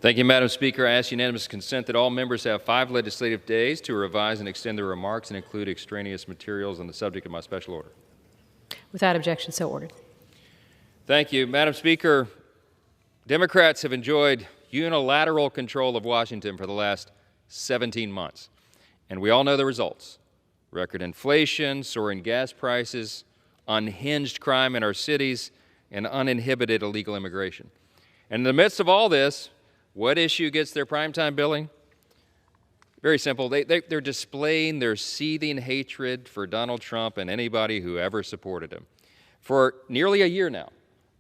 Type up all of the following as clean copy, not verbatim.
Thank you, Madam Speaker. I ask unanimous consent that all members have 5 legislative days to revise and extend their remarks and include extraneous materials on the subject of my special order. Without objection, so ordered. Thank you. Madam Speaker, Democrats have enjoyed unilateral control of Washington for the last 17 months, and we all know the results. Record inflation, soaring gas prices, unhinged crime in our cities, and uninhibited illegal immigration. And in the midst of all this, what issue gets their primetime billing? Very simple. They're displaying their seething hatred for Donald Trump and anybody who ever supported him. For nearly a year now,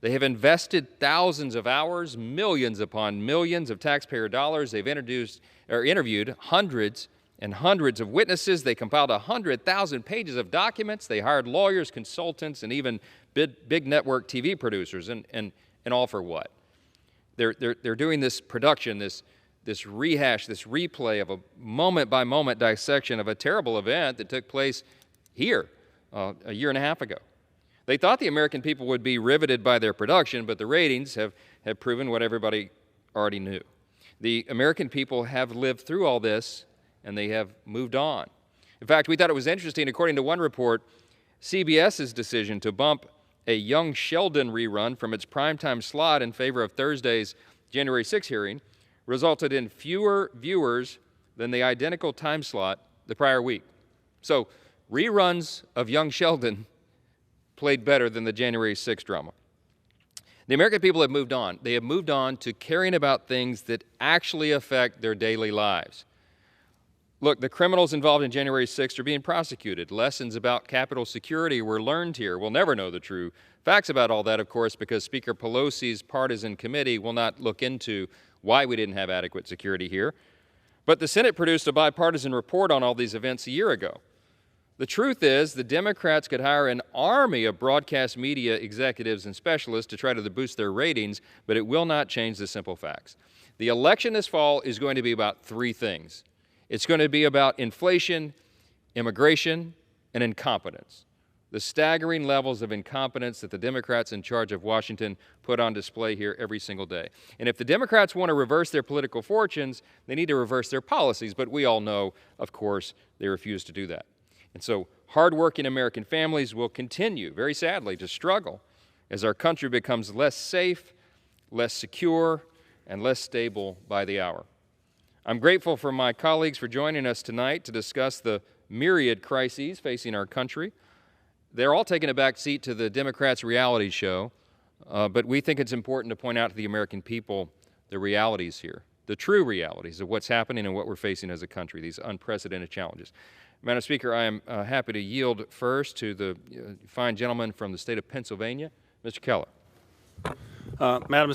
they have invested thousands of hours, millions upon millions of taxpayer dollars. They've interviewed hundreds and hundreds of witnesses. They compiled 100,000 pages of documents. They hired lawyers, consultants, and even big network TV producers, and all for what? They're doing this production, this rehash, this replay of a moment-by-moment dissection of a terrible event that took place here a year and a half ago. They thought the American people would be riveted by their production, but the ratings have proven what everybody already knew. The American people have lived through all this, and they have moved on. In fact, we thought it was interesting, according to one report, CBS's decision to bump a Young Sheldon rerun from its primetime slot in favor of Thursday's January 6 hearing resulted in fewer viewers than the identical time slot the prior week. So reruns of Young Sheldon played better than the January 6 drama. The American people have moved on. They have moved on to caring about things that actually affect their daily lives. Look, the criminals involved in January 6th are being prosecuted. Lessons about Capitol security were learned here. We'll never know the true facts about all that, of course, because Speaker Pelosi's partisan committee will not look into why we didn't have adequate security here. But the Senate produced a bipartisan report on all these events a year ago. The truth is, the Democrats could hire an army of broadcast media executives and specialists to try to boost their ratings, but it will not change the simple facts. The election this fall is going to be about 3 things. It's going to be about inflation, immigration, and incompetence. The staggering levels of incompetence that the Democrats in charge of Washington put on display here every single day. And if the Democrats want to reverse their political fortunes, they need to reverse their policies. But we all know, of course, they refuse to do that. And so hardworking American families will continue, very sadly, to struggle as our country becomes less safe, less secure, and less stable by the hour. I'm grateful for my colleagues for joining us tonight to discuss the myriad crises facing our country. They're all taking a back seat to the Democrats' reality show, but we think it's important to point out to the American people the realities here, the true realities of what's happening and what we're facing as a country, these unprecedented challenges. Madam Speaker, I am happy to yield first to the fine gentleman from the state of Pennsylvania, Mr. Keller. Madam Speaker.